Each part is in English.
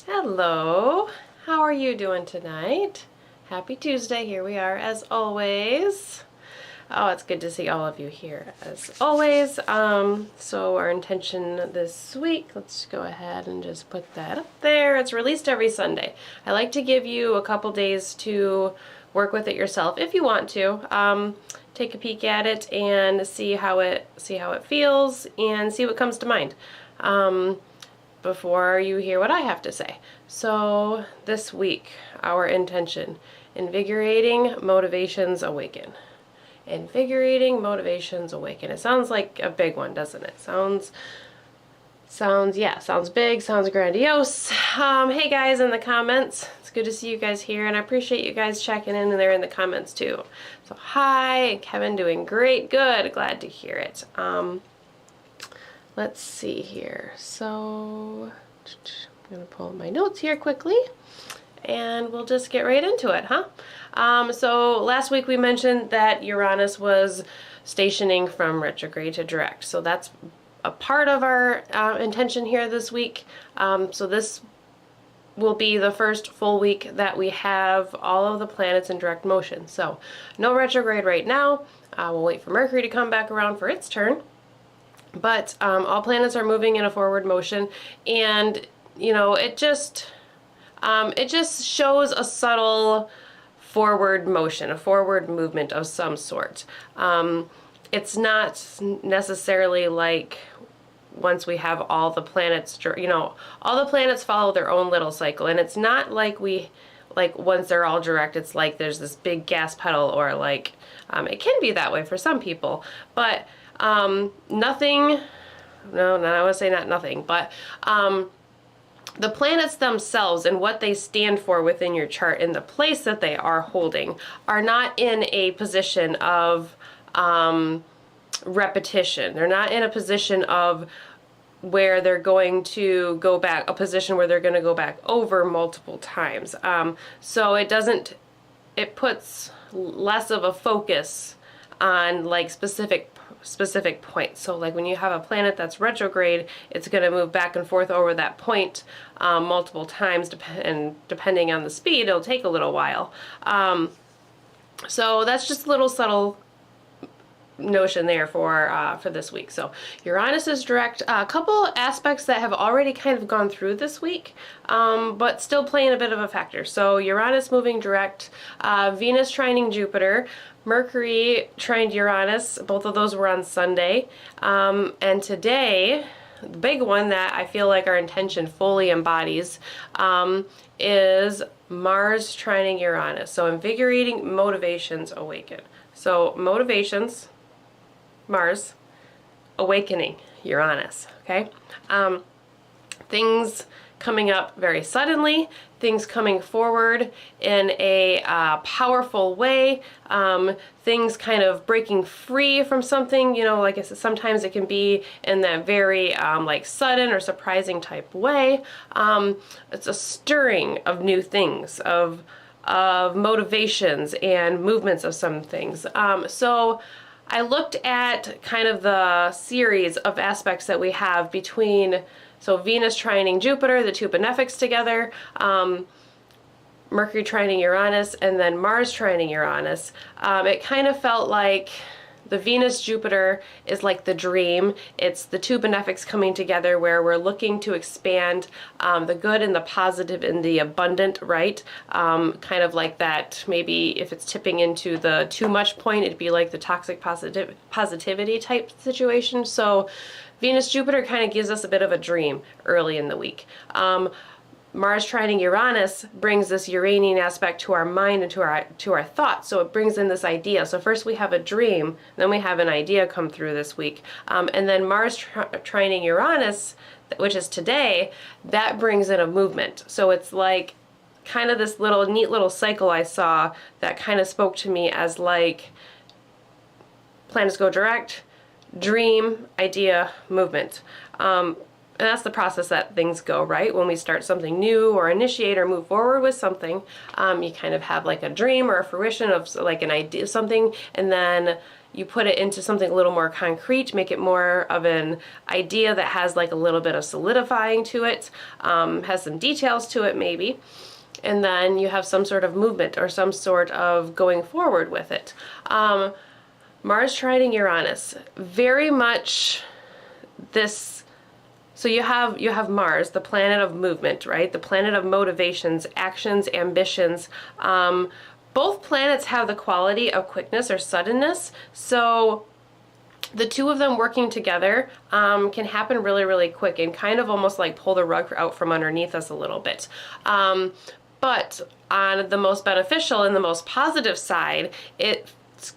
Hello, how are you doing tonight? Happy Tuesday, here we are as always. Oh, it's good to see all of you here as always. So our intention this week, let's go ahead and just put that up there. It's released every Sunday. I like to give you a couple days to work with it yourself if you want to. Take a peek at it and see how it feels and see what comes to mind. Before you hear what I have to say. So this week, our intention, invigorating motivations awaken. Invigorating motivations awaken. It sounds like a big one, doesn't it? Sounds big, sounds grandiose. Hey guys in the comments, it's good to see you guys here, and I appreciate you guys checking in there in the comments too. So hi, Kevin doing great, good, glad to hear it. Let's see here. So I'm going to pull my notes here quickly and we'll just get right into it, huh? So last week we mentioned that Uranus was stationing from retrograde to direct. So that's a part of our intention here this week. So this will be the first full week that we have all of the planets in direct motion. So no retrograde right now. We'll wait for Mercury to come back around for its turn. But all planets are moving in a forward motion, and you know, it just shows a subtle forward motion, a forward movement of some sort. It's not necessarily like once we have all the planets, you know, all the planets follow their own little cycle, and it's not like once they're all direct, it's like there's this big gas pedal, or like it can be that way for some people, but nothing, no, I would say not nothing, but the planets themselves and what they stand for within your chart and the place that they are holding are not in a position of repetition. They're not in a position of where they're going to go back, a position where they're going to go back over multiple times. So it puts less of a focus on like specific points. So like when you have a planet that's retrograde, it's going to move back and forth over that point multiple times, and depending on the speed, it'll take a little while. So that's just a little subtle notion there for this week. So Uranus is direct. A couple aspects that have already kind of gone through this week, but still playing a bit of a factor. So Uranus moving direct, Venus trining Jupiter, Mercury trined Uranus. Both of those were on Sunday, and today, the big one that I feel like our intention fully embodies is Mars trining Uranus. So invigorating motivations awaken. So motivations, Mars, awakening Uranus, okay? Things coming up very suddenly, things coming forward in a powerful way, things kind of breaking free from something, you know, like I said, sometimes it can be in that very like sudden or surprising type way. It's a stirring of new things, of motivations and movements of some things. So I looked at kind of the series of aspects that we have between, so Venus trining Jupiter, the two benefics together, Mercury trining Uranus, and then Mars trining Uranus. It kind of felt like the Venus-Jupiter is like the dream. It's the two benefics coming together where we're looking to expand the good and the positive and the abundant, right? Kind of like that, maybe if it's tipping into the too much point, it'd be like the toxic positivity type situation. So Venus-Jupiter kind of gives us a bit of a dream early in the week. Mars trining Uranus brings this Uranian aspect to our mind and to our thoughts. So it brings in this idea. So first we have a dream, then we have an idea come through this week. And then Mars trining Uranus, which is today, that brings in a movement. So it's like kind of this little neat little cycle I saw that kind of spoke to me as like planets go direct, dream, idea, movement. And that's the process that things go, right? When we start something new or initiate or move forward with something, you kind of have like a dream or a fruition of like an idea, something, and then you put it into something a little more concrete, make it more of an idea that has like a little bit of solidifying to it, has some details to it maybe. And then you have some sort of movement or some sort of going forward with it. Mars trining Uranus, very much this. So you have Mars, the planet of movement, right? The planet of motivations, actions, ambitions. Both planets have the quality of quickness or suddenness. So the two of them working together can happen really, really quick and kind of almost like pull the rug out from underneath us a little bit. But on the most beneficial and the most positive side, it's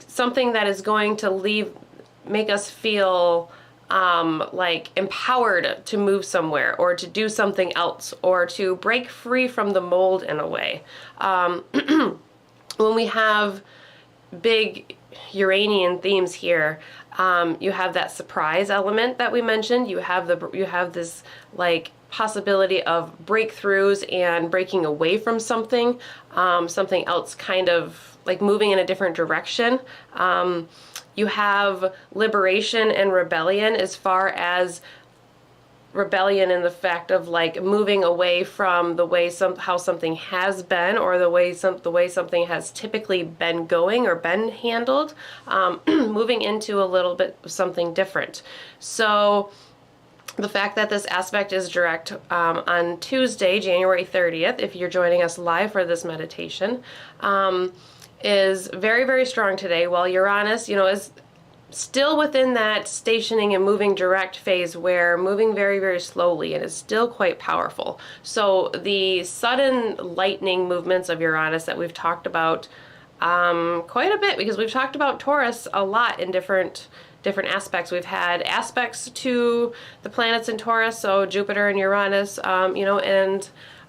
something that is going to make us feel like empowered to move somewhere or to do something else or to break free from the mold in a way. When we have big Uranian themes here, you have that surprise element that we mentioned. You have this like possibility of breakthroughs and breaking away from something else, kind of like moving in a different direction. You have liberation and rebellion, as far as rebellion in the fact of like moving away from the way how something has been, or the way something has typically been going or been handled, moving into a little bit of something different. So the fact that this aspect is direct on Tuesday, January 30th, if you're joining us live for this meditation, is very, very strong today, while Uranus, is still within that stationing and moving direct phase, where moving very, very slowly, and is still quite powerful. So the sudden lightning movements of Uranus that we've talked about quite a bit, because we've talked about Taurus a lot in different aspects. We've had aspects to the planets in Taurus, so Jupiter and Uranus, and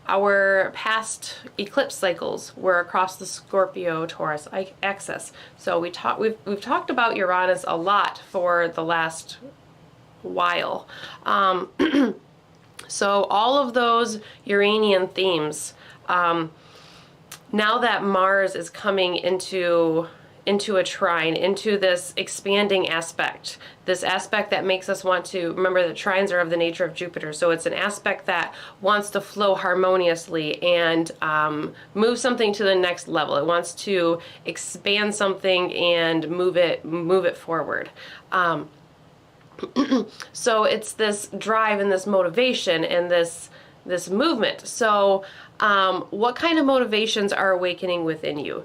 our past eclipse cycles were across the Scorpio-Taurus axis. So we've talked about Uranus a lot for the last while. So all of those Uranian themes, now that Mars is coming into a trine, into this expanding aspect, this aspect that makes us want to, remember that trines are of the nature of Jupiter, so it's an aspect that wants to flow harmoniously and move something to the next level. It wants to expand something and move it forward. So it's this drive and this motivation and this movement. So what kind of motivations are awakening within you?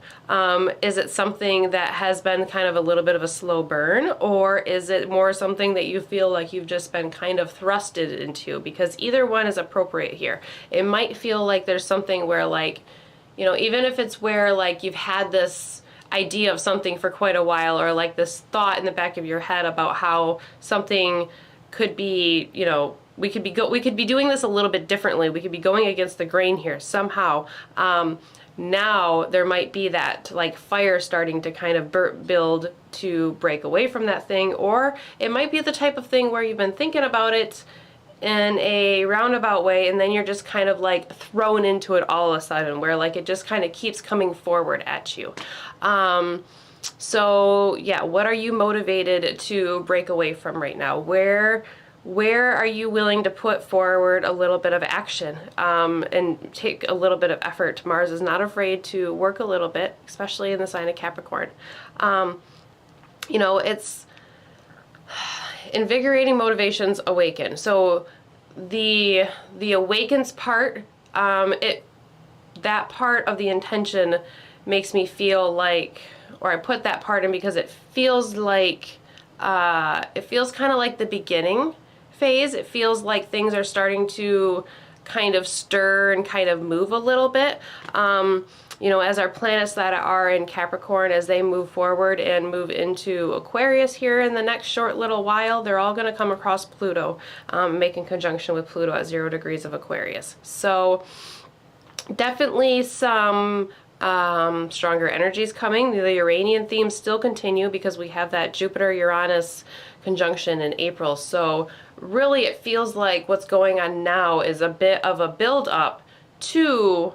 Is it something that has been kind of a little bit of a slow burn, or is it more something that you feel like you've just been kind of thrusted into? Because either one is appropriate here. It might feel like there's something where, like, even if it's where like you've had this idea of something for quite a while, or like this thought in the back of your head about how something could be, we could be doing this a little bit differently. We could be going against the grain here somehow. Now there might be that like fire starting to kind of build to break away from that thing, or it might be the type of thing where you've been thinking about it in a roundabout way, and then you're just kind of like thrown into it all of a sudden, where like it just kind of keeps coming forward at you. So yeah, what are you motivated to break away from right now? Where are you willing to put forward a little bit of action and take a little bit of effort? Mars is not afraid to work a little bit, especially in the sign of Capricorn. It's invigorating motivations awaken. So the awakens part, that part of the intention makes me feel like, or I put that part in because it feels like, it feels kind of like the beginning phase. It feels like things are starting to kind of stir and kind of move a little bit. As our planets that are in Capricorn, as they move forward and move into Aquarius here in the next short little while, they're all going to come across Pluto, making conjunction with Pluto at 0 degrees of Aquarius. So definitely some stronger energies coming. The Uranian themes still continue because we have that Jupiter-Uranus conjunction in April. So really it feels like what's going on now is a bit of a build up to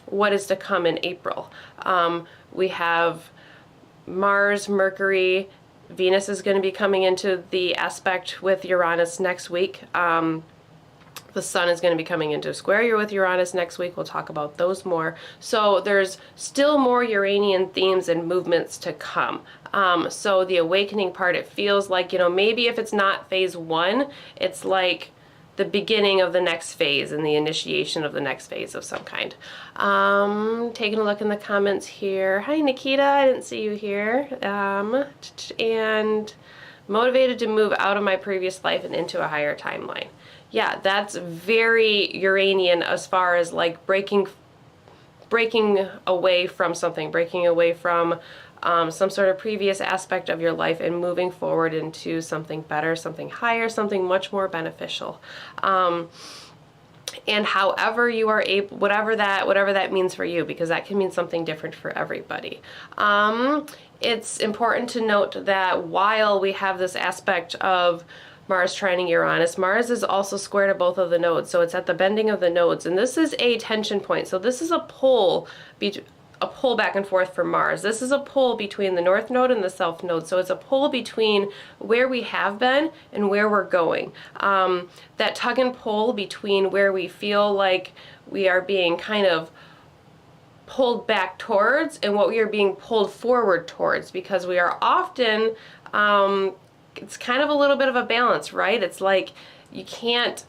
what is to come in April. We have Mars, Mercury, Venus is going to be coming into the aspect with Uranus next week. The Sun is going to be coming into a square year with Uranus next week. We'll talk about those more. So there's still more Uranian themes and movements to come. So the awakening part, it feels like, maybe if it's not phase 1, it's like the beginning of the next phase and the initiation of the next phase of some kind. Taking a look in the comments here. Hi, Nikita. I didn't see you here. And motivated to move out of my previous life and into a higher timeline. Yeah, that's very Uranian as far as like breaking away from something, breaking away from some sort of previous aspect of your life and moving forward into something better, something higher, something much more beneficial. And however you are able, whatever that means for you, because that can mean something different for everybody. It's important to note that while we have this aspect of Mars trining Uranus, Mars is also square to both of the nodes, so it's at the bending of the nodes, and this is a tension point. So this is a pull back and forth for Mars. This is a pull between the North Node and the South Node. So it's a pull between where we have been and where we're going. That tug and pull between where we feel like we are being kind of pulled back towards and what we are being pulled forward towards, because we are often, it's kind of a little bit of a balance, right? It's like you can't,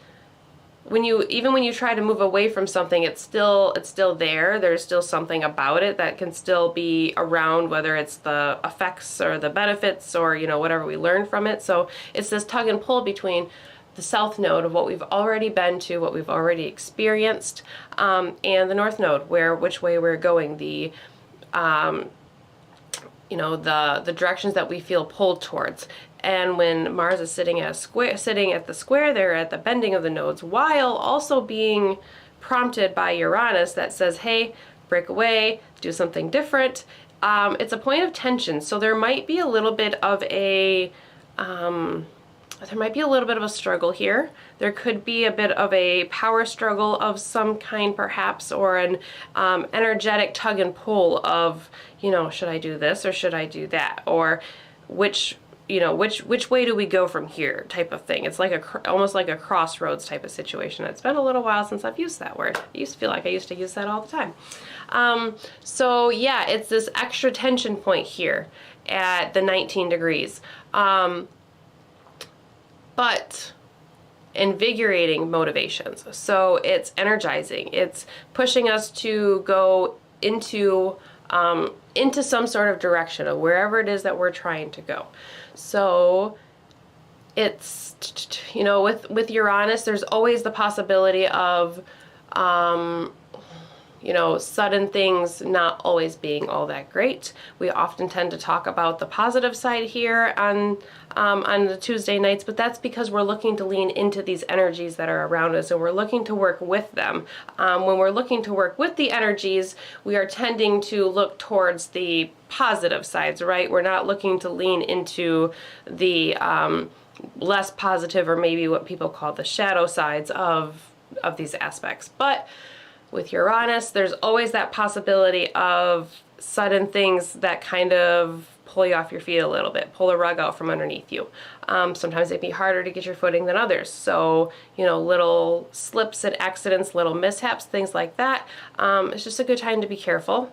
even when you try to move away from something, it's still there. There's still something about it that can still be around, whether it's the effects or the benefits or, whatever we learn from it. So it's this tug and pull between the South Node of what we've already been to, what we've already experienced, and the North Node, which way we're going, the directions that we feel pulled towards. And when Mars is sitting at the square there at the bending of the nodes, while also being prompted by Uranus that says, hey, break away, do something different, it's a point of tension. So there might be a little bit of a struggle here. There could be a bit of a power struggle of some kind, perhaps, or an energetic tug and pull of, should I do this or should I do that, or which way do we go from here type of thing. It's like almost like a crossroads type of situation. It's been a little while since I've used that word. I used to feel like I used to use that all the time. So yeah, it's this extra tension point here at the 19 degrees. But invigorating motivations. So it's energizing. It's pushing us to go into some sort of direction of wherever it is that we're trying to go. So it's, with Uranus, there's always the possibility of, sudden things not always being all that great. We often tend to talk about the positive side here on the Tuesday nights, but that's because we're looking to lean into these energies that are around us, and we're looking to work with them. When we're looking to work with the energies, we are tending to look towards the positive sides, right? We're not looking to lean into the less positive, or maybe what people call the shadow sides of these aspects. But with Uranus, there's always that possibility of sudden things that kind of pull you off your feet a little bit, pull a rug out from underneath you. Sometimes it'd be harder to get your footing than others. So, little slips and accidents, little mishaps, things like that. It's just a good time to be careful.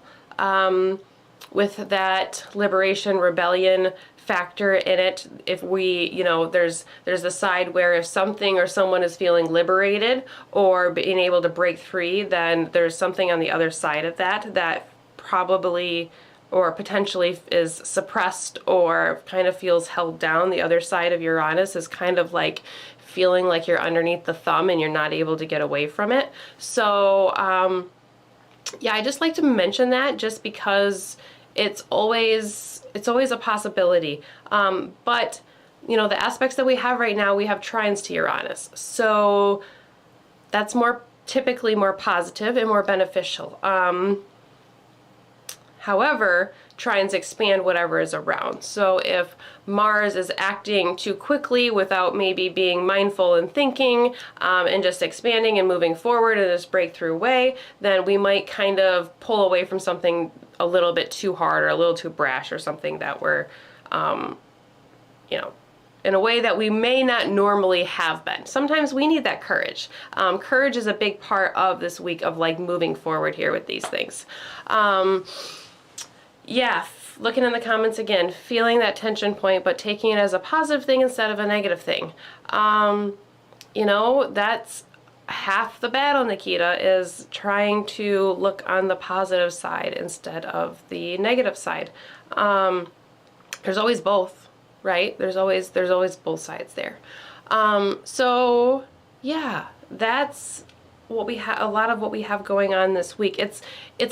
With that liberation, rebellion factor in it, if we, there's a side where if something or someone is feeling liberated or being able to break free, then there's something on the other side of that probably or potentially is suppressed or kind of feels held down. The other side of Uranus is kind of like feeling like you're underneath the thumb and you're not able to get away from it. So yeah, I just like to mention that just because it's always a possibility. But the aspects that we have right now, we have trines to Uranus. So that's typically more positive and more beneficial. However, try and expand whatever is around. So if Mars is acting too quickly without maybe being mindful and thinking, and just expanding and moving forward in this breakthrough way, then we might kind of pull away from something a little bit too hard or a little too brash, or something that we're, you know, in a way that we may not normally have been. Sometimes we need that courage. Courage is a big part of this week of like moving forward here with these things. Yeah, looking in the comments again, feeling that tension point, but taking it as a positive thing instead of a negative thing. You know, that's half the battle, Nikita, is trying to look on the positive side instead of the negative side. There's always both, right? There's always both sides there. So yeah, that's what we have, a lot of what we have going on this week. It's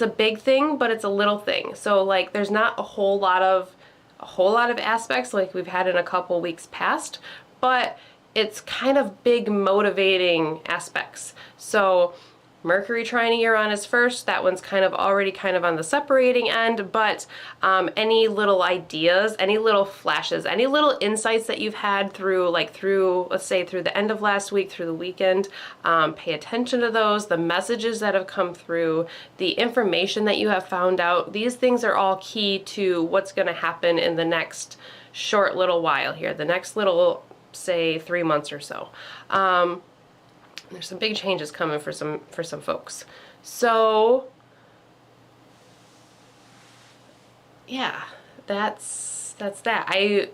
a big thing, but it's a little thing. So like there's not a whole lot of aspects like we've had in a couple weeks past, but it's kind of big motivating aspects. So Mercury trine Uranus first, that one's kind of already kind of on the separating end, but any little ideas, any little flashes, any little insights that you've had through, let's say through the end of last week, through the weekend, pay attention to those, the messages that have come through, the information that you have found out. These things are all key to what's going to happen in the next short little while here, the next little, say, 3 months or so. There's some big changes coming for some folks. So yeah, that's that.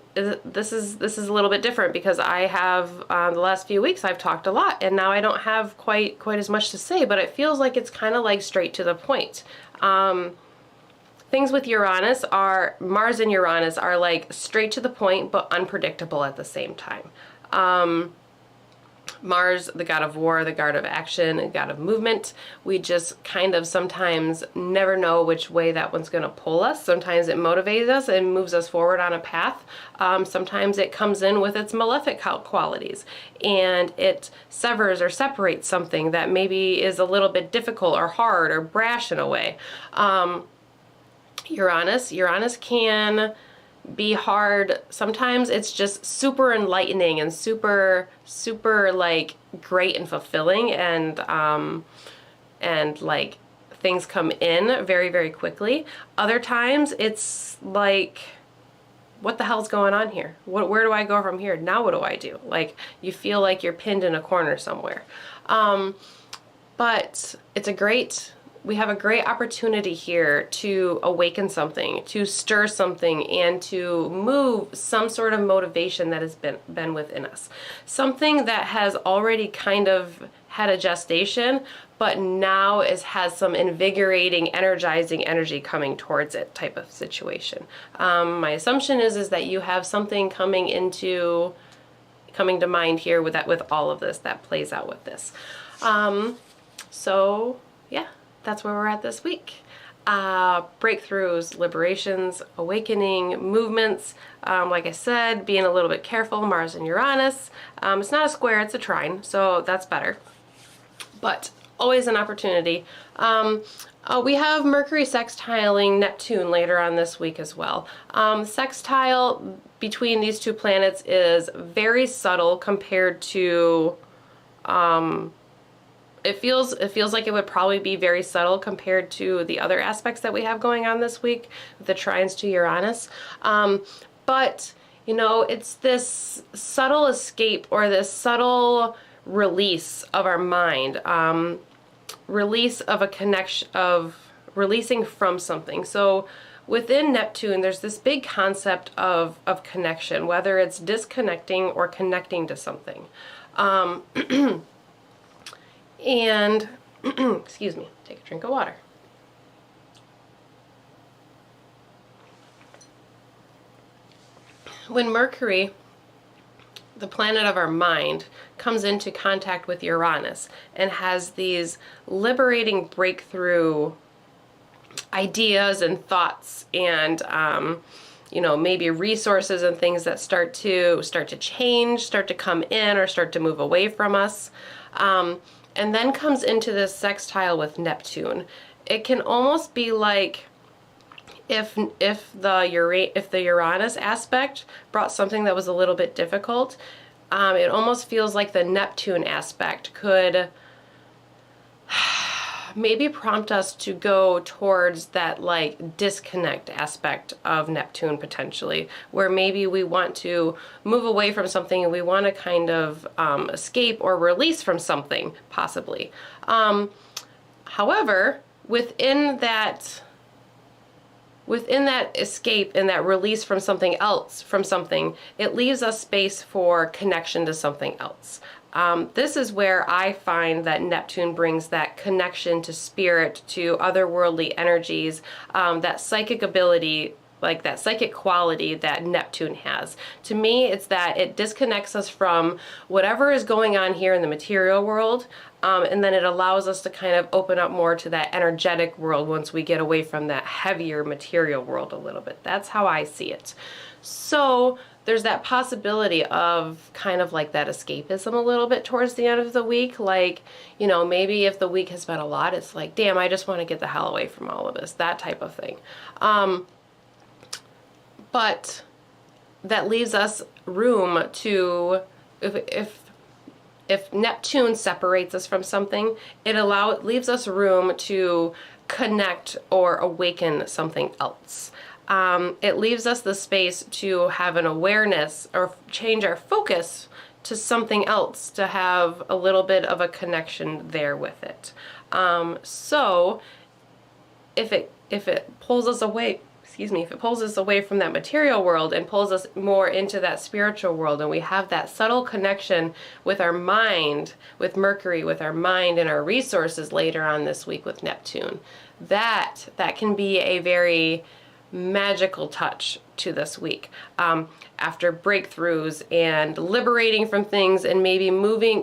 This is a little bit different because I have the last few weeks I've talked a lot, and now I don't have quite as much to say, but it feels like it's kind of like straight to the point. Things with Uranus are, Mars and Uranus are like straight to the point but unpredictable at the same time. Mars, the god of war, the god of action, and god of movement. We just kind of sometimes never know which way that one's going to pull us. Sometimes it motivates us and moves us forward on a path. Sometimes it comes in with its malefic qualities and it severs or separates something that maybe is a little bit difficult or hard or brash in a way. Uranus can be hard. Sometimes it's just super enlightening and super like great and fulfilling, and like things come in very, very quickly. Other times it's like, what the hell's going on here? Where do I go from here? Now what do I do? Like you feel like you're pinned in a corner somewhere. But we have a great opportunity here to awaken something, to stir something, and to move some sort of motivation that has been within us. Something that has already kind of had a gestation, but now has some invigorating, energizing energy coming towards it type of situation. My assumption is that you have something coming to mind here with all of this that plays out with this. So yeah. That's where we're at this week. Breakthroughs, liberations, awakening, movements. Like I said, being a little bit careful, Mars and Uranus. It's not a square, it's a trine, so that's better. But always an opportunity. We have Mercury sextiling Neptune later on this week as well. Sextile between these two planets is very subtle compared to it feels like it would probably be very subtle compared to the other aspects that we have going on this week, with the trines to Uranus. But, you know, it's this subtle escape or this subtle release of our mind, release of a connection, of releasing from something. So within Neptune, there's this big concept of connection, whether it's disconnecting or connecting to something. And, excuse me, take a drink of water. When Mercury, the planet of our mind, comes into contact with Uranus and has these liberating breakthrough ideas and thoughts and, you know, maybe resources and things that start to change, start to come in or start to move away from us. And then comes into this sextile with Neptune. It can almost be like if the Uranus aspect brought something that was a little bit difficult, it almost feels like the Neptune aspect could maybe prompt us to go towards that like disconnect aspect of Neptune potentially, where maybe we want to move away from something and we want to kind of escape or release from something possibly. However, within that escape and that release from something else, from something, it leaves us space for connection to something else. This is where I find that Neptune brings that connection to spirit, to otherworldly energies, that psychic ability, like that psychic quality that Neptune has. To me, it's that it disconnects us from whatever is going on here in the material world, and then it allows us to kind of open up more to that energetic world once we get away from that heavier material world a little bit. That's how I see it. So there's that possibility of kind of like that escapism a little bit towards the end of the week. Like, you know, maybe if the week has been a lot, it's like, damn, I just want to get the hell away from all of this, that type of thing. But that leaves us room to, if Neptune separates us from something, it leaves us room to connect or awaken something else. It leaves us the space to have an awareness or change our focus to something else, to have a little bit of a connection there with it. So if it pulls us away, if it pulls us away from that material world and pulls us more into that spiritual world, and we have that subtle connection with our mind, with Mercury, with our mind and our resources later on this week with Neptune, that can be a very magical touch to this week. After breakthroughs and liberating from things and maybe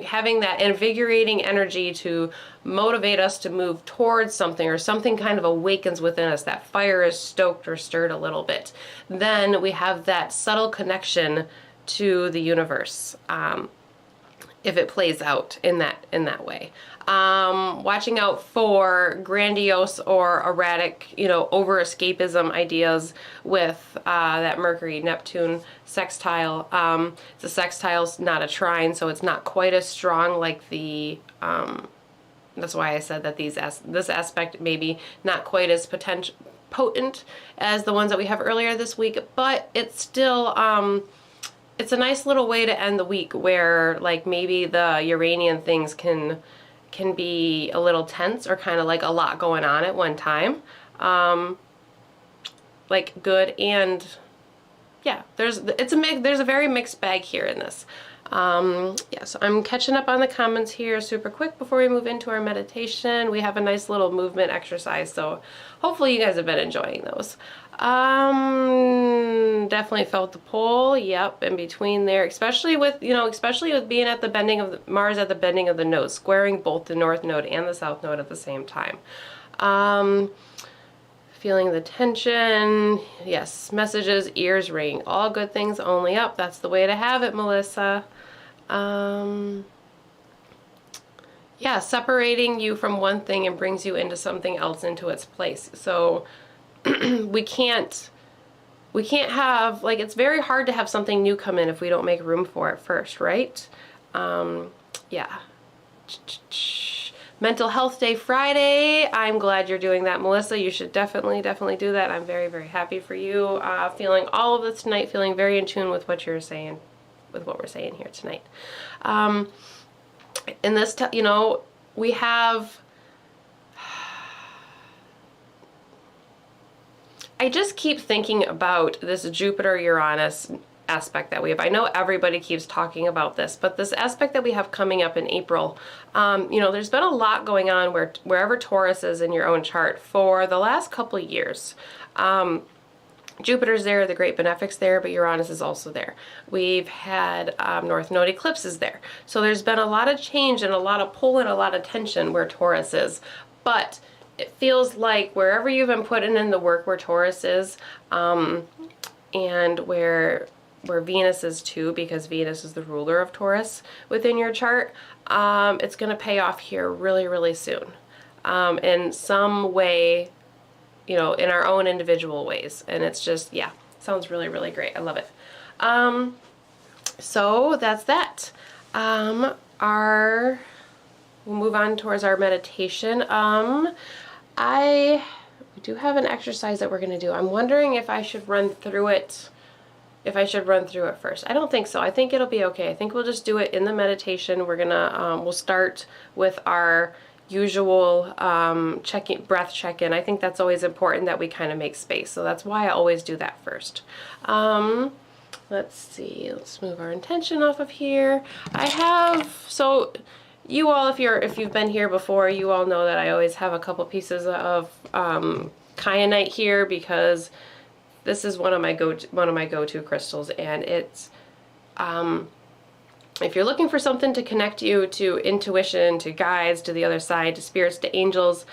having that invigorating energy to motivate us to move towards something, or something kind of awakens within us, that fire is stoked or stirred a little bit, then we have that subtle connection to the universe, if it plays out in that way. Watching out for grandiose or erratic, over escapism ideas with that Mercury-Neptune sextile. The sextile's not a trine, so it's not quite as strong like the, that's why I said that this aspect maybe not quite as potent as the ones that we have earlier this week, but it's still, it's a nice little way to end the week where like maybe the Uranian things can be a little tense, or kind of like a lot going on at one time. Like good and yeah, there's a very mixed bag here in this. Yeah, so I'm catching up on the comments here super quick before we move into our meditation. We have a nice little movement exercise, so hopefully you guys have been enjoying those. Definitely felt the pull, yep, in between there, especially with being at the bending of Mars at the bending of the node, squaring both the north node and the south node at the same time. Feeling the tension, yes, messages, ears ring, all good things, only up, that's the way to have it, Melissa. Yeah, separating you from one thing and brings you into something else, into its place. So we can't have, like, it's very hard to have something new come in if we don't make room for it first, right? Yeah. Mental Health Day Friday. I'm glad you're doing that, Melissa. You should definitely do that. I'm very, very happy for you. Feeling all of this tonight, feeling very in tune with what you're saying, with what we're saying here tonight. In this, we have, I just keep thinking about this Jupiter-Uranus aspect that we have. I know everybody keeps talking about this, but this aspect that we have coming up in April, there's been a lot going on wherever Taurus is in your own chart for the last couple of years. Jupiter's there, the Great Benefic's there, but Uranus is also there. We've had North Node eclipses there. So there's been a lot of change and a lot of pull and a lot of tension where Taurus is. But it feels like wherever you've been putting in the work where Taurus is, and where Venus is too, because Venus is the ruler of Taurus within your chart, it's going to pay off here really, really soon. In some way, you know, in our own individual ways. And it's just, yeah, sounds really, really great. I love it. So that's that. We'll move on towards our meditation. We do have an exercise that we're going to do. I'm wondering if I should run through it. If I should run through it first. I don't think so. I think it'll be okay. I think we'll just do it in the meditation. We're gonna, we'll start with our usual breath check-in. I think that's always important that we kind of make space. So that's why I always do that first. Let's see. Let's move our intention off of here. So you all, if you've been here before, you all know that I always have a couple pieces of kyanite here because this is one of my go-to crystals, and it's if you're looking for something to connect you to intuition, to guides, to the other side, to spirits, to angels,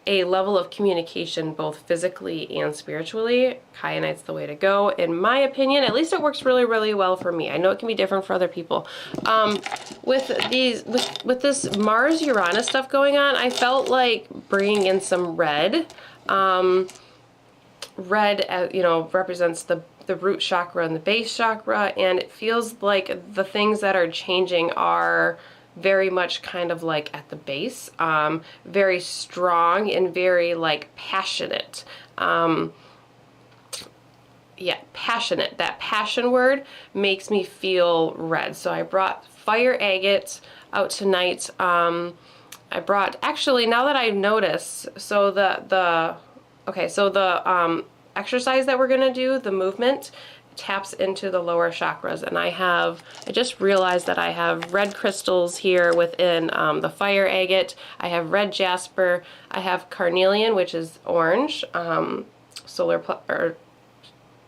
a level of communication both physically and spiritually, kyanite's the way to go. In my opinion, at least it works really, really well for me. I know it can be different for other people. With this Mars-Uranus stuff going on, I felt like bringing in some red. Red, you know, represents the root chakra and the base chakra, and it feels like the things that are changing are very much kind of like at the base, very strong and very like passionate. Yeah, passionate. That passion word makes me feel red. So I brought fire agate out tonight. I brought, actually, now that I've noticed, so the exercise that we're going to do, the movement, taps into the lower chakras. And I just realized that I have red crystals here within the fire agate. I have red jasper. I have carnelian, which is orange,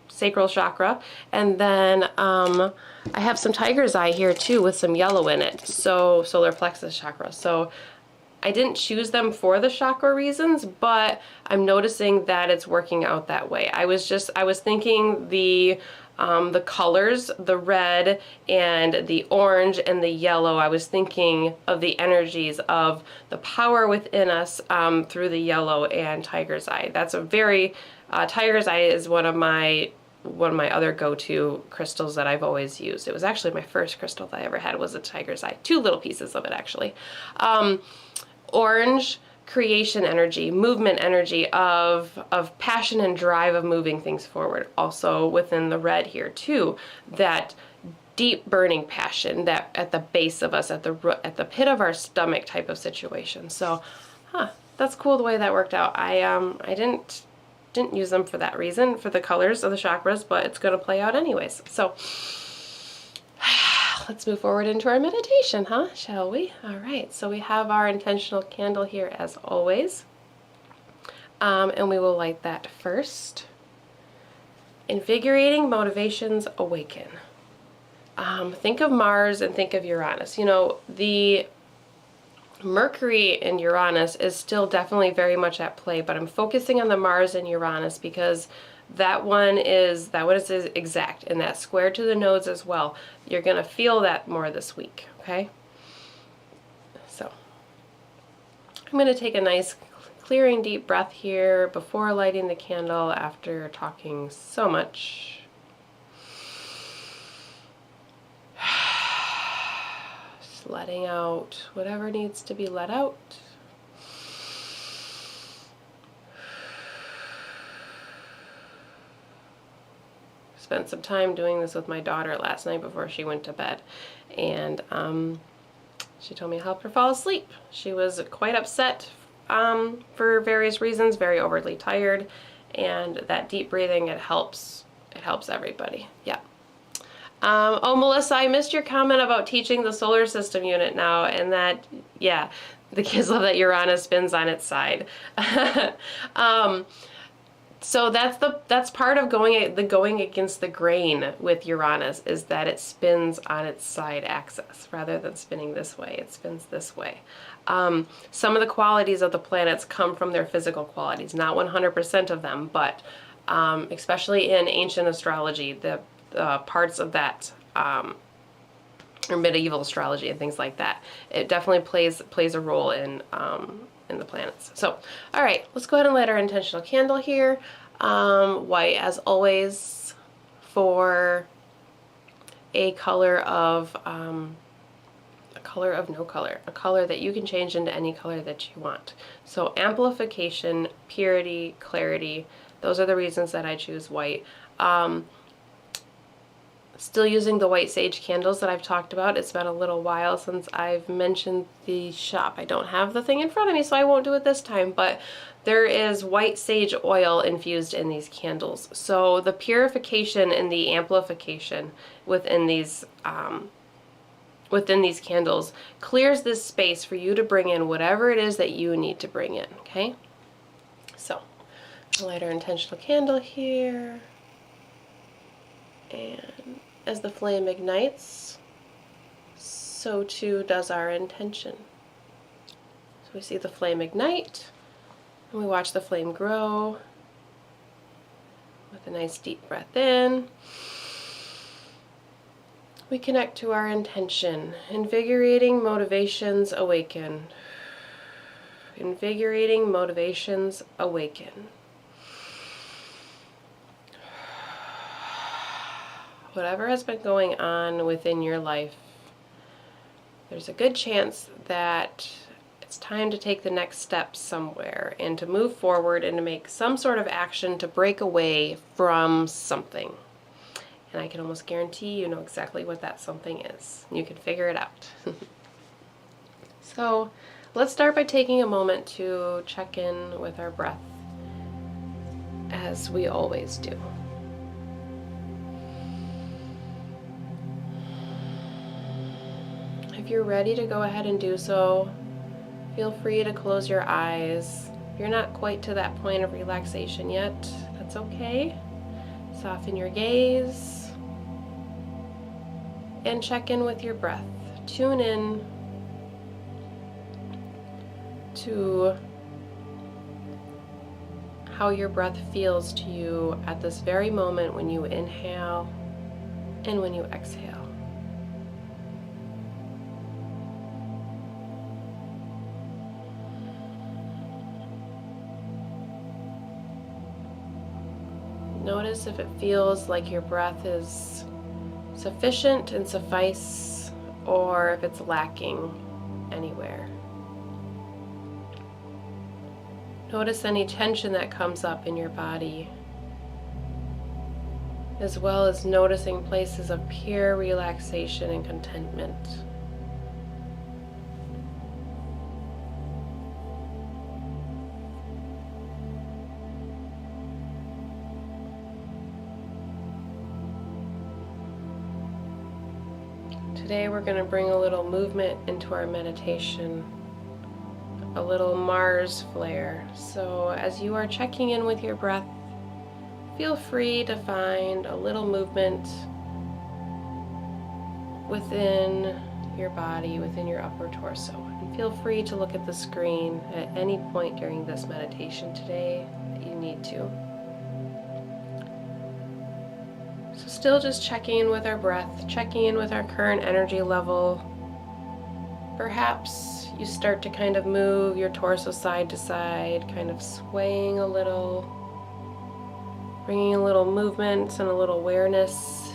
sacral chakra. And then I have some tiger's eye here too with some yellow in it. So solar plexus chakra. So I didn't choose them for the chakra reasons, but I'm noticing that it's working out that way. I was thinking the colors, the red and the orange and the yellow, I was thinking of the energies of the power within us through the yellow and tiger's eye. That's a very, tiger's eye is one of my other go-to crystals that I've always used. It was actually my first crystal that I ever had was a tiger's eye. 2 little pieces of it actually. Orange, creation energy, movement energy of passion and drive of moving things forward. Also within the red here too, that deep burning passion that at the base of us, at the pit of our stomach type of situation. So, that's cool the way that worked out. I didn't use them for that reason, for the colors of the chakras, but it's going to play out anyways. So let's move forward into our meditation, shall we? All right, so we have our intentional candle here as always. And we will light that first. Invigorating motivations awaken. Think of Mars and think of Uranus. You know, the Mercury in Uranus is still definitely very much at play, but I'm focusing on the Mars and Uranus because that one is exact, and that square to the nodes as well. You're going to feel that more this week, okay? So I'm going to take a nice clearing deep breath here before lighting the candle after talking so much. Just letting out whatever needs to be let out. Spent some time doing this with my daughter last night before she went to bed, and she told me to help her fall asleep. She was quite upset for various reasons, very overly tired, and that deep breathing, it helps everybody. Yeah. Oh, Melissa, I missed your comment about teaching the solar system unit now, and that, yeah, the kids love that Uranus spins on its side. So that's part of going against the grain with Uranus, is that it spins on its side axis rather than spinning this way. It spins this way. Some of the qualities of the planets come from their physical qualities, not 100% of them, but especially in ancient astrology, the parts of that, or medieval astrology and things like that, it definitely plays a role in in the planets. So, all right, let's go ahead and light our intentional candle here. White, as always, for a color of no color, a color that you can change into any color that you want. So amplification, purity, clarity, those are the reasons that I choose white. Still using the white sage candles that I've talked about. It's been a little while since I've mentioned the shop. I don't have the thing in front of me, so I won't do it this time, but there is white sage oil infused in these candles. So the purification and the amplification within these candles clears this space for you to bring in whatever it is that you need to bring in, okay? So, light our intentional candle here. And as the flame ignites, so too does our intention. So we see the flame ignite, and we watch the flame grow with a nice deep breath in. We connect to our intention. Invigorating motivations awaken. Invigorating motivations awaken. Whatever has been going on within your life, there's a good chance that it's time to take the next step somewhere and to move forward and to make some sort of action to break away from something. And I can almost guarantee you know exactly what that something is. You can figure it out. So let's start by taking a moment to check in with our breath, as we always do. If you're ready to go ahead and do so, feel free to close your eyes. If you're not quite to that point of relaxation yet, that's okay. Soften your gaze and check in with your breath. Tune in to how your breath feels to you at this very moment when you inhale and when you exhale. Notice if it feels like your breath is sufficient and suffice, or if it's lacking anywhere. Notice any tension that comes up in your body, as well as noticing places of pure relaxation and contentment. Today we're going to bring a little movement into our meditation, a little Mars flare. So as you are checking in with your breath, feel free to find a little movement within your body, within your upper torso. And feel free to look at the screen at any point during this meditation today that you need to. So still just checking in with our breath, checking in with our current energy level. Perhaps you start to kind of move your torso side to side, kind of swaying a little, bringing a little movement and a little awareness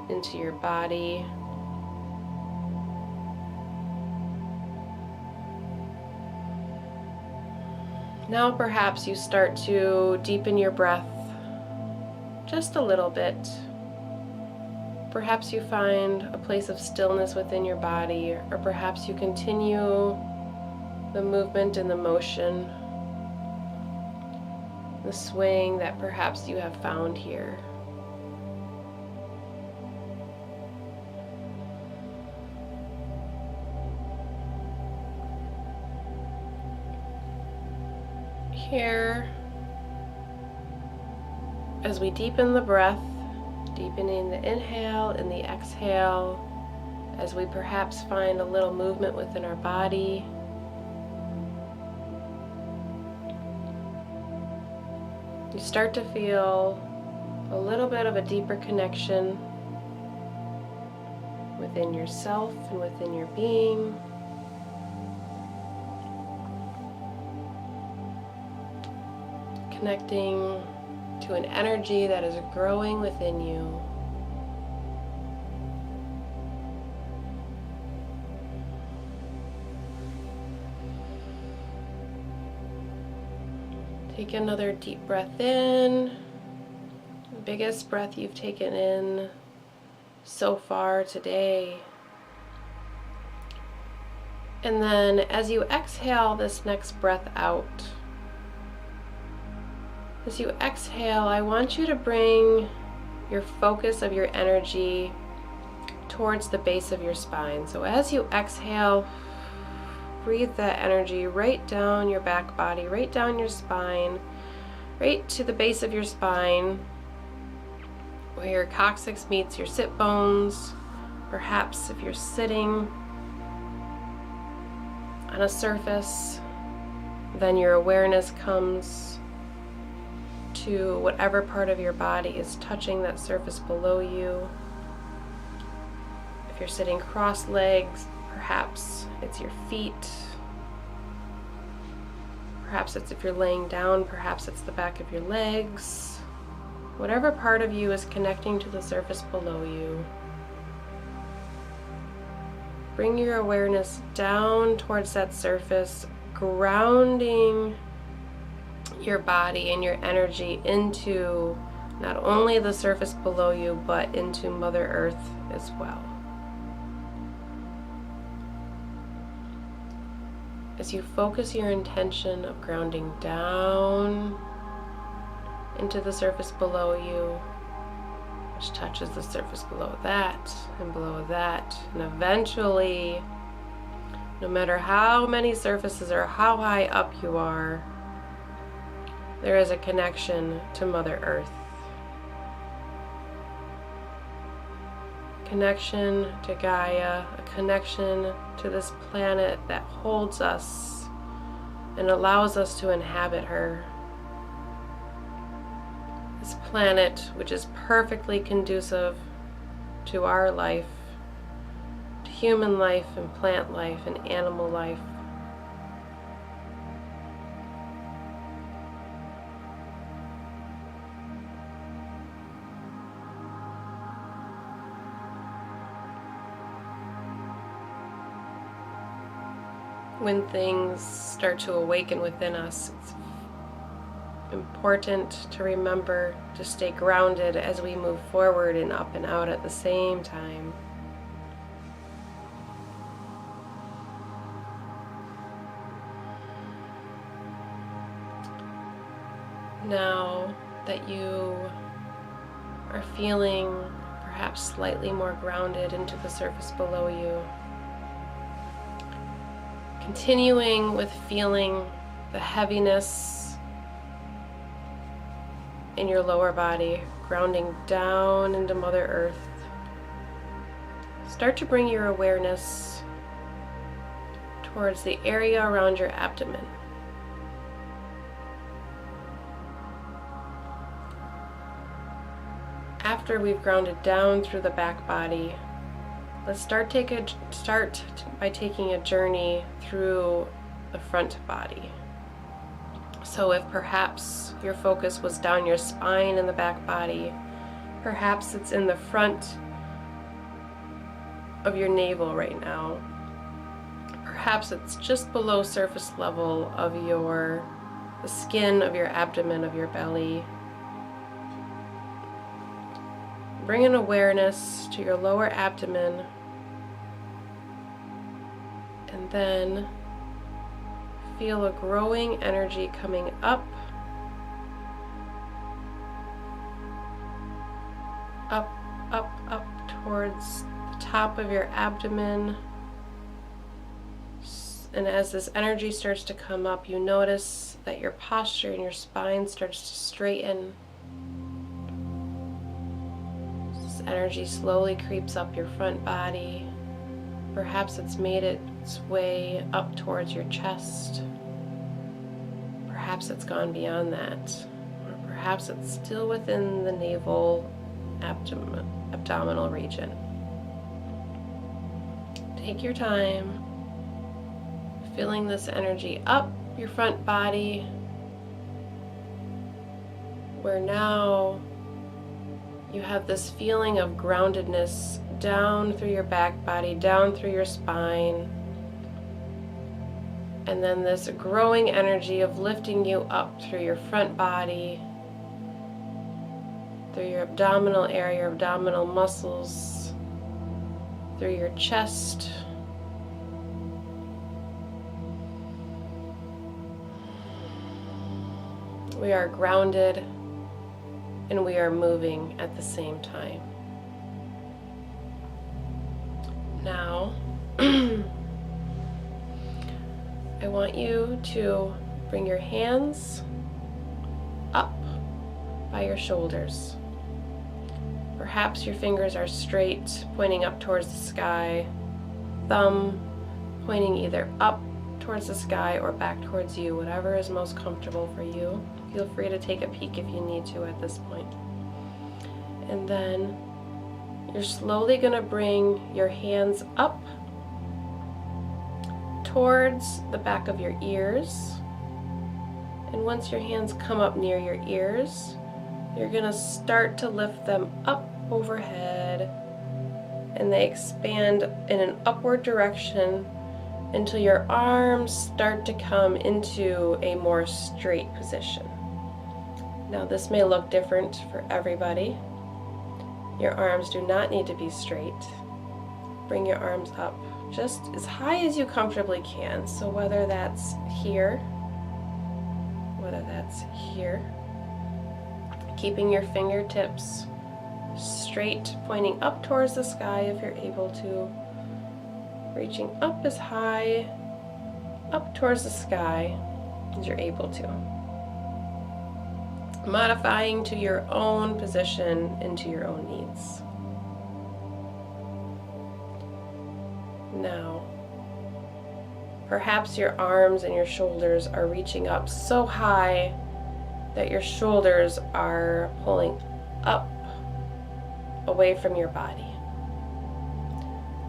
into your body. Now perhaps you start to deepen your breath just a little bit. Perhaps you find a place of stillness within your body, or perhaps you continue the movement and the motion, the swaying that perhaps you have found here. Here, as we deepen the breath, deepening the inhale and the exhale, as we perhaps find a little movement within our body. You start to feel a little bit of a deeper connection within yourself and within your being. connecting to an energy that is growing within you. Take another deep breath in, the biggest breath you've taken in so far today. And then as you exhale this next breath out, as you exhale, I want you to bring your focus of your energy towards the base of your spine. So as you exhale, breathe that energy right down your back body, right down your spine, right to the base of your spine, where your coccyx meets your sit bones. Perhaps if you're sitting on a surface, then your awareness comes to whatever part of your body is touching that surface below you. If you're sitting cross-legged, perhaps it's your feet. Perhaps it's if you're laying down, perhaps it's the back of your legs. Whatever part of you is connecting to the surface below you, bring your awareness down towards that surface, grounding your body and your energy into not only the surface below you, but into Mother Earth as well. As you focus your intention of grounding down into the surface below you, which touches the surface below that and below that, and eventually, no matter how many surfaces or how high up you are, there is a connection to Mother Earth. Connection to Gaia, a connection to this planet that holds us and allows us to inhabit her. This planet which is perfectly conducive to our life, to human life and plant life and animal life. When things start to awaken within us, it's important to remember to stay grounded as we move forward and up and out at the same time. Now that you are feeling perhaps slightly more grounded into the surface below you, continuing with feeling the heaviness in your lower body, grounding down into Mother Earth, start to bring your awareness towards the area around your abdomen. After we've grounded down through the back body, let's start by taking a journey through the front body. So if perhaps your focus was down your spine in the back body, perhaps it's in the front of your navel right now. Perhaps it's just below surface level of the skin of your abdomen, of your belly. Bring an awareness to your lower abdomen, and then feel a growing energy coming up, up, up, up towards the top of your abdomen. And as this energy starts to come up, you notice that your posture and your spine starts to straighten. Energy slowly creeps up your front body. Perhaps it's made its way up towards your chest. Perhaps it's gone beyond that. Or perhaps it's still within the navel abdominal region. Take your time, feeling this energy up your front body, where now you have this feeling of groundedness down through your back body, down through your spine, and then this growing energy of lifting you up through your front body, through your abdominal area, your abdominal muscles, through your chest, we are grounded and we are moving at the same time. Now, I want you to bring your hands up by your shoulders. Perhaps your fingers are straight, pointing up towards the sky, thumb pointing either up towards the sky or back towards you, whatever is most comfortable for you. Feel free to take a peek if you need to at this point. And then you're slowly going to bring your hands up towards the back of your ears. And once your hands come up near your ears, you're going to start to lift them up overhead, and they expand in an upward direction until your arms start to come into a more straight position. Now this may look different for everybody. Your arms do not need to be straight. Bring your arms up just as high as you comfortably can. So whether that's here, whether that's here, keeping your fingertips straight, pointing up towards the sky if you're able to, reaching up as high, up towards the sky as you're able to. Modifying to your own position and to your own needs. Now, perhaps your arms and your shoulders are reaching up so high that your shoulders are pulling up away from your body.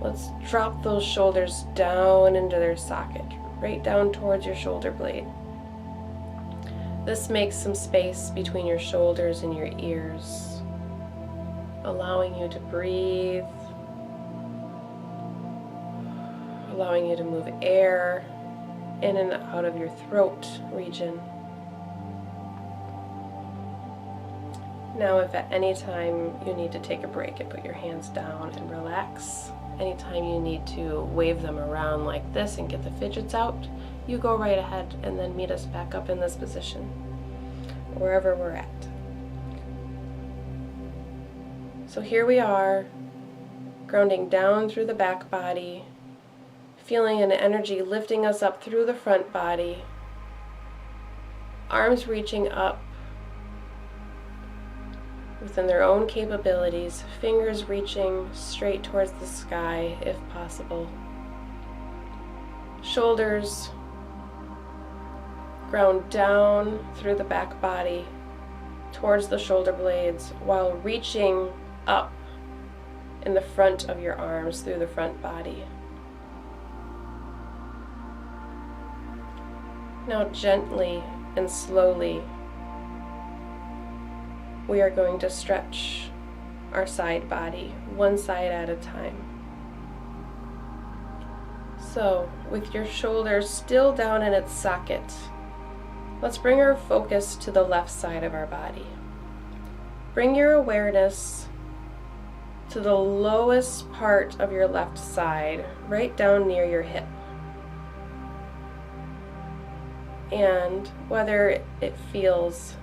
Let's drop those shoulders down into their socket, right down towards your shoulder blade. This makes some space between your shoulders and your ears, allowing you to breathe, allowing you to move air in and out of your throat region. Now, if at any time you need to take a break and put your hands down and relax, anytime you need to wave them around like this and get the fidgets out, you go right ahead and then meet us back up in this position, wherever we're at. So here we are, grounding down through the back body, feeling an energy lifting us up through the front body, arms reaching up within their own capabilities, fingers reaching straight towards the sky if possible. Shoulders ground down through the back body towards the shoulder blades while reaching up in the front of your arms through the front body. Now gently and slowly we are going to stretch our side body, one side at a time. So, with your shoulders still down in its socket, let's bring our focus to the left side of our body. Bring your awareness to the lowest part of your left side, right down near your hip. And whether it feels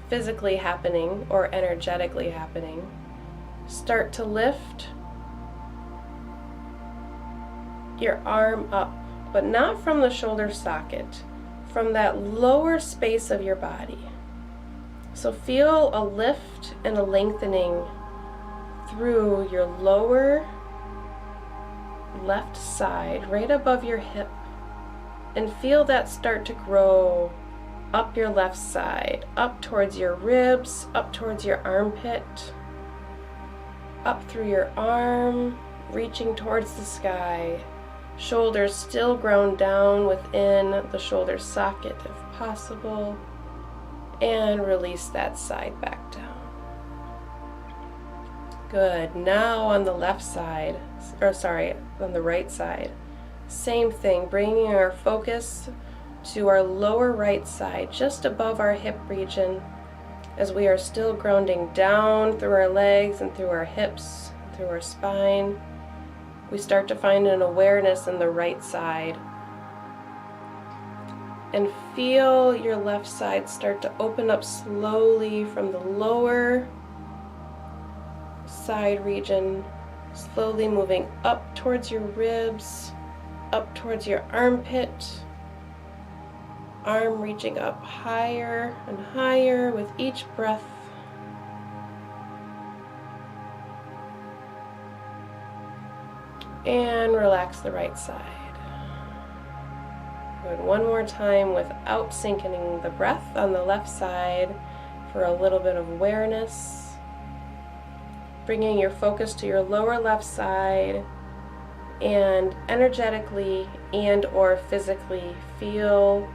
physically happening or energetically happening, start to lift your arm up, but not from the shoulder socket, from that lower space of your body. So feel a lift and a lengthening through your lower left side, right above your hip, and feel that start to grow up your left side, up towards your ribs, up towards your armpit, up through your arm, reaching towards the sky. Shoulders still ground down within the shoulder socket if possible, and release that side back down. Good. Now on the left side, on the right side, same thing, bringing our focus to our lower right side, just above our hip region, as we are still grounding down through our legs and through our hips, through our spine. We start to find an awareness in the right side. And feel your left side start to open up slowly from the lower side region, slowly moving up towards your ribs, up towards your armpit, arm reaching up higher and higher with each breath. And relax the right side. Good. One more time without sinking the breath on the left side for a little bit of awareness. Bringing your focus to your lower left side, and energetically and or physically feel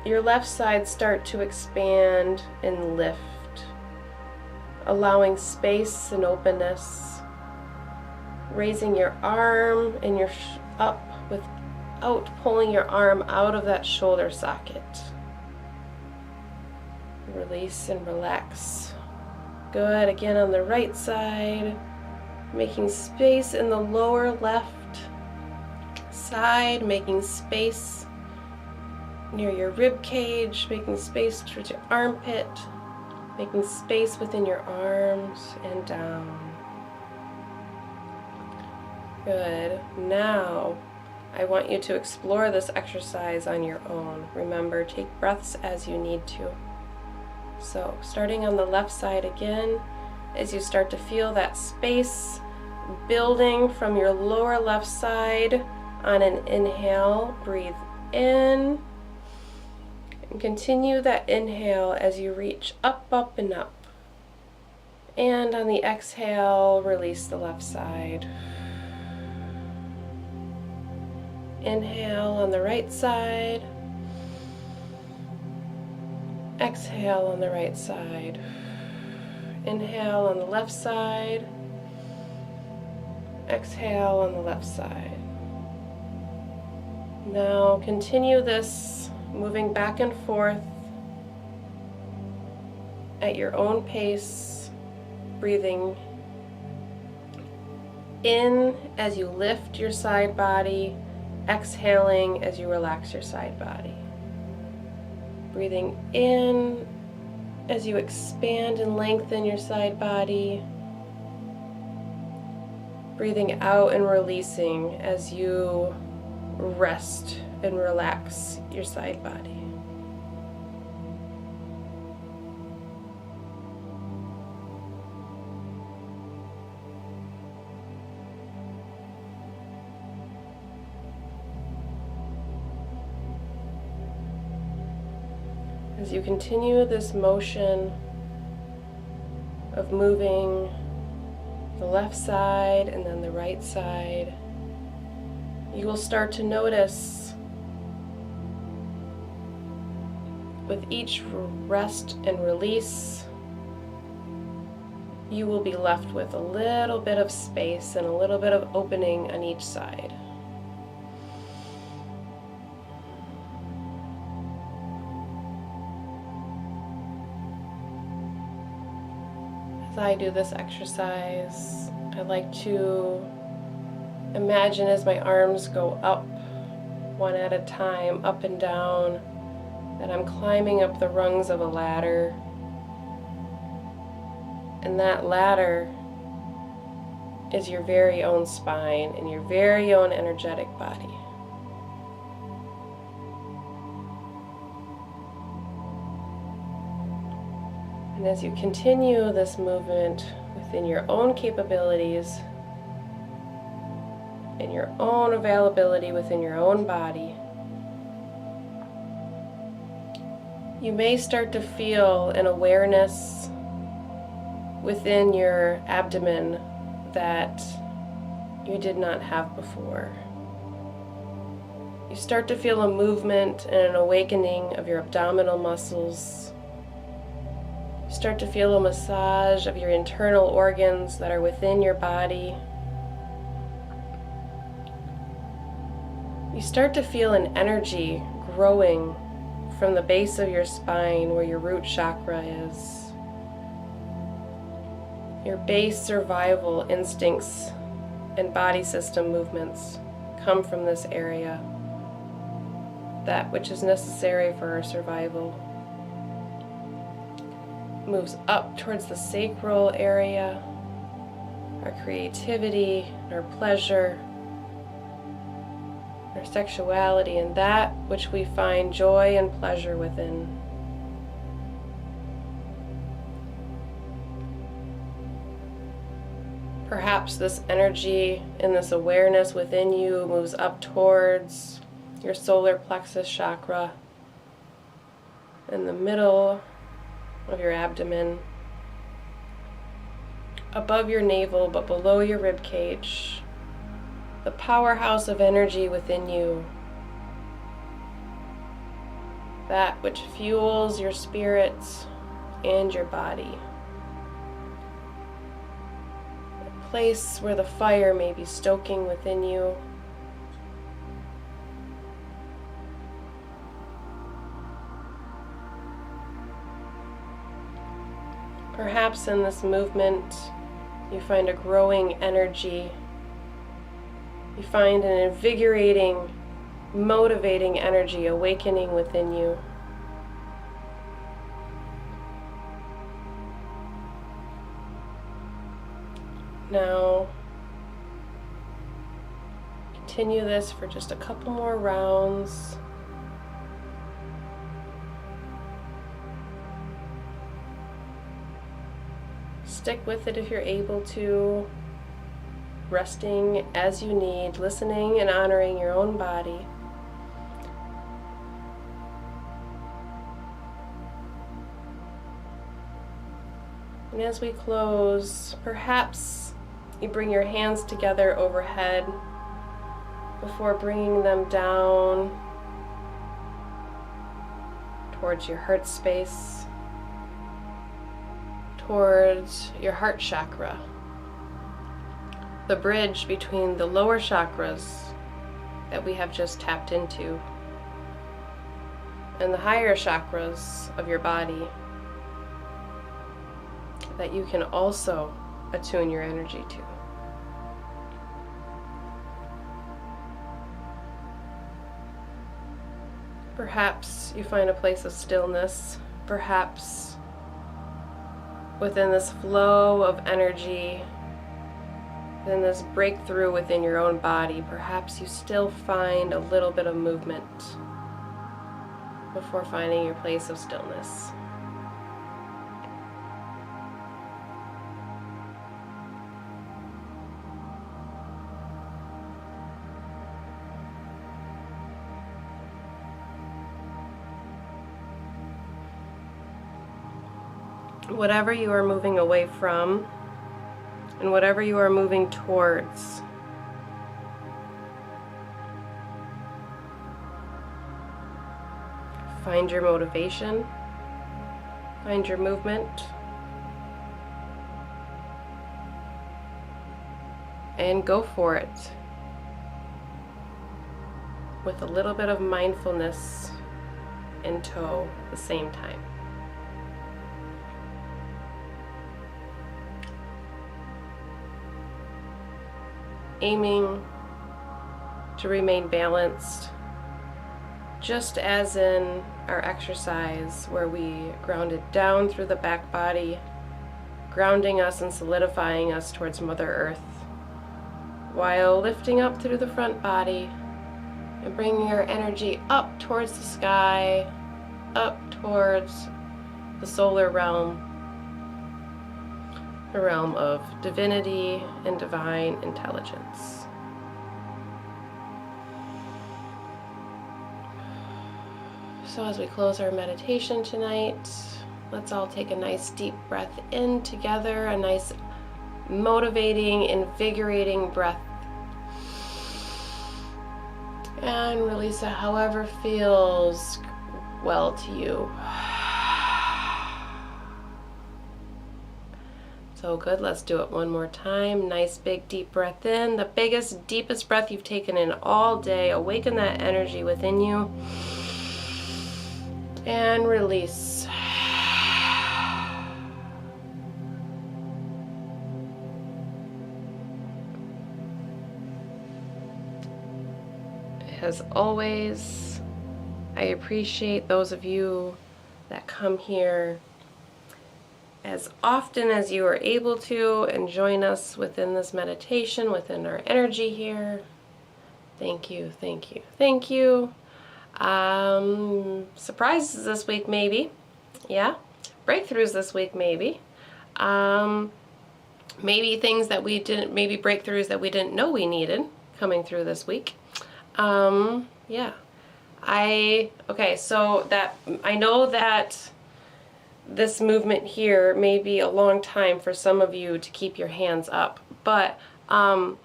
your left side start to expand and lift, allowing space and openness, raising your arm and your up without pulling your arm out of that shoulder socket. Release and relax. Good. Again on the right side, making space in the lower left side, making space near your rib cage, making space towards your armpit, making space within your arms and down. Good. Now, I want you to explore this exercise on your own. Remember, take breaths as you need to. So, starting on the left side again, as you start to feel that space building from your lower left side, on an inhale, breathe in, and continue that inhale as you reach up, up, and up. And on the exhale, release the left side. Inhale on the right side. Exhale on the right side. Inhale on the left side. Exhale on the left side. Now continue this, moving back and forth at your own pace, breathing in as you lift your side body, exhaling as you relax your side body. Breathing in as you expand and lengthen your side body. Breathing out and releasing as you rest and relax your side body. As you continue this motion of moving the left side and then the right side, you will start to notice with each rest and release, you will be left with a little bit of space and a little bit of opening on each side. As I do this exercise, I like to imagine as my arms go up, one at a time, up and down, that I'm climbing up the rungs of a ladder. And that ladder is your very own spine and your very own energetic body. And as you continue this movement within your own capabilities and your own availability within your own body, you may start to feel an awareness within your abdomen that you did not have before. You start to feel a movement and an awakening of your abdominal muscles. You start to feel a massage of your internal organs that are within your body. You start to feel an energy growing from the base of your spine where your root chakra is. Your base survival instincts and body system movements come from this area, that which is necessary for our survival. Moves up towards the sacral area, our creativity, our pleasure, our sexuality, and that which we find joy and pleasure within. Perhaps this energy and this awareness within you moves up towards your solar plexus chakra in the middle of your abdomen, above your navel but below your rib cage, the powerhouse of energy within you, that which fuels your spirit and your body. A place where the fire may be stoking within you. Perhaps in this movement you find a growing energy. You find an invigorating, motivating energy awakening within you. Now, continue this for just a couple more rounds. Stick with it if you're able to, resting as you need, listening and honoring your own body. And as we close, perhaps you bring your hands together overhead before bringing them down towards your heart space, towards your heart chakra, the bridge between the lower chakras that we have just tapped into and the higher chakras of your body that you can also attune your energy to. Perhaps you find a place of stillness, perhaps within this flow of energy, within this breakthrough within your own body, perhaps you still find a little bit of movement before finding your place of stillness. Whatever you are moving away from and whatever you are moving towards, find your motivation, find your movement, and go for it with a little bit of mindfulness in tow at the same time. Aiming to remain balanced, just as in our exercise where we grounded down through the back body, grounding us and solidifying us towards Mother Earth, while lifting up through the front body and bringing our energy up towards the sky, up towards the solar realm, the realm of divinity and divine intelligence. So as we close our meditation tonight, let's all take a nice deep breath in together, a nice motivating, invigorating breath. And release it however feels well to you. So good. Let's do it one more time. Nice big deep breath in. The biggest, deepest breath you've taken in all day. Awaken that energy within you. And release. As always, I appreciate those of you that come here as often as you are able to and join us within this meditation, within our energy here. Thank you, thank you, thank you. Surprises this week, maybe. Yeah. Breakthroughs this week, maybe. Maybe things that we didn't, maybe breakthroughs that we didn't know we needed coming through this week. Yeah. Okay, so that, I know that this movement here may be a long time for some of you to keep your hands up, but I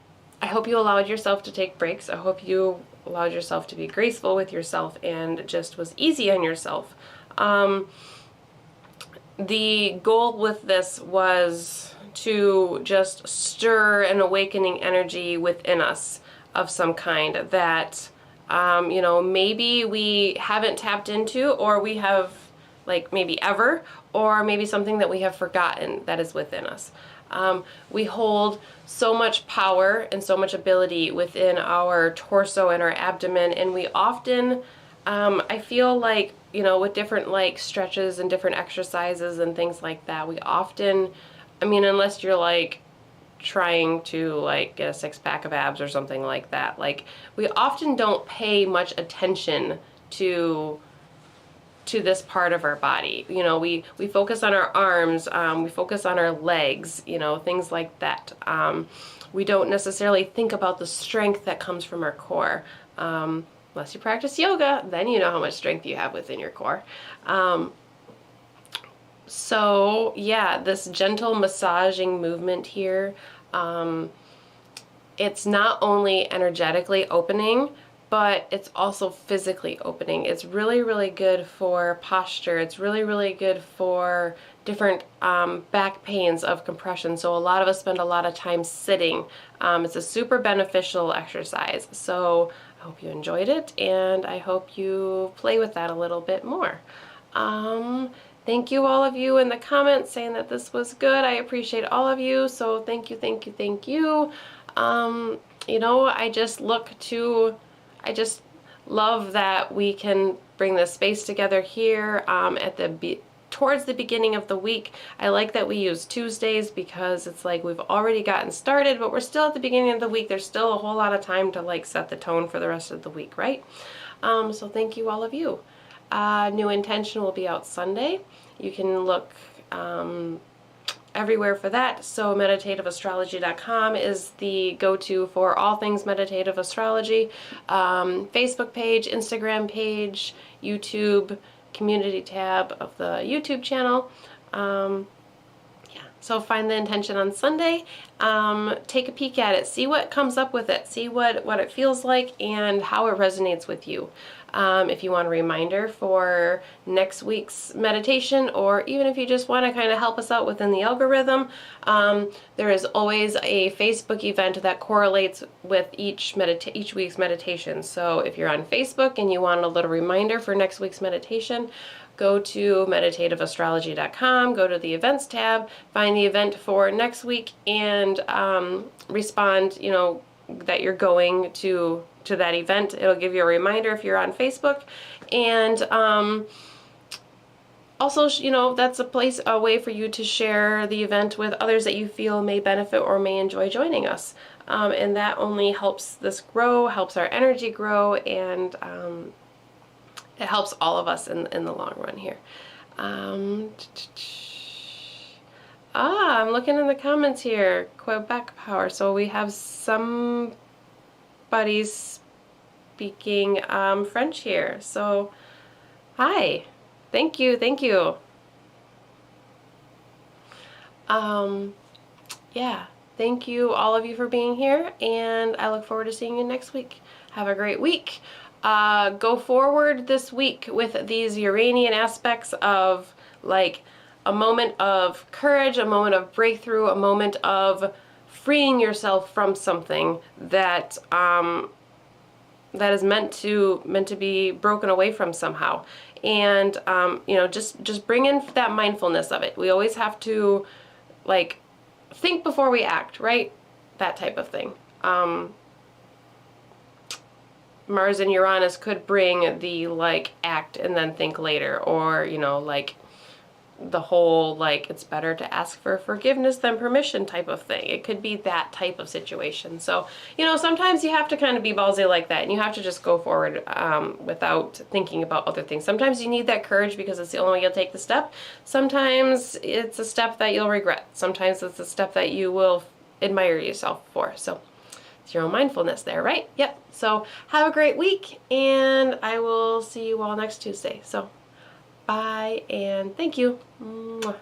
hope you allowed yourself to take breaks. I hope you allowed yourself to be graceful with yourself and just was easy on yourself. The goal with this was to just stir an awakening energy within us of some kind that, you know, maybe we haven't tapped into, or we have, like, maybe ever, or maybe something that we have forgotten that is within us. We hold so much power and so much ability within our torso and our abdomen, and we often, I feel like, you know, with different like stretches and different exercises and things like that, we often, I mean, unless you're like trying to like get a six-pack of abs or something like that, like we often don't pay much attention to this part of our body. You know, we focus on our arms, we focus on our legs, you know, things like that. We don't necessarily think about the strength that comes from our core. Unless you practice yoga, then you know how much strength you have within your core. So yeah, this gentle massaging movement here, it's not only energetically opening, but it's also physically opening. It's really, really good for posture. It's really, really good for different back pains of compression. So a lot of us spend a lot of time sitting. It's a super beneficial exercise. So I hope you enjoyed it, and I hope you play with that a little bit more. Thank you, all of you in the comments saying that this was good. I appreciate all of you. So thank you, thank you, thank you. You know, I just love that we can bring this space together here towards the beginning of the week. I like that we use Tuesdays because it's like we've already gotten started, but we're still at the beginning of the week. There's still a whole lot of time to like set the tone for the rest of the week, right? So thank you, all of you. New Intention will be out Sunday. You can look everywhere for that. So meditativeastrology.com is the go-to for all things meditative astrology. Facebook page, Instagram page, YouTube, community tab of the YouTube channel. Yeah, so find the intention on Sunday, take a peek at it, see what comes up with it, see what it feels like and how it resonates with you. If you want a reminder for next week's meditation, or even if you just want to kind of help us out within the algorithm, there is always a Facebook event that correlates with each week's meditation. So if you're on Facebook and you want a little reminder for next week's meditation, go to meditativeastrology.com, go to the events tab, find the event for next week, and respond, you know, that you're going to that event. It'll give you a reminder if you're on Facebook. And also, you know, that's a way for you to share the event with others that you feel may benefit or may enjoy joining us. And that only helps this grow, helps our energy grow, and it helps all of us in the long run here. I'm looking in the comments here. Quebec power. So we have somebody speaking French here. So hi. Thank you. Thank you. Yeah. Thank you, all of you, for being here, and I look forward to seeing you next week. Have a great week. Go forward this week with these Uranian aspects of like a moment of courage, a moment of breakthrough, a moment of freeing yourself from something that that is meant to be broken away from somehow. And you know, just bring in that mindfulness of it. We always have to like think before we act, right? That type of thing. Mars and Uranus could bring the like act and then think later, or you know, like the whole like it's better to ask for forgiveness than permission type of thing. It could be that type of situation. So you know, sometimes you have to kind of be ballsy like that, and you have to just go forward without thinking about other things. Sometimes you need that courage because it's the only way you'll take the step. Sometimes it's a step that you'll regret. Sometimes it's a step that you will admire yourself for. So it's your own mindfulness there, right? Yep. So have a great week, and I will see you all next Tuesday. So bye, and thank you. Mwah.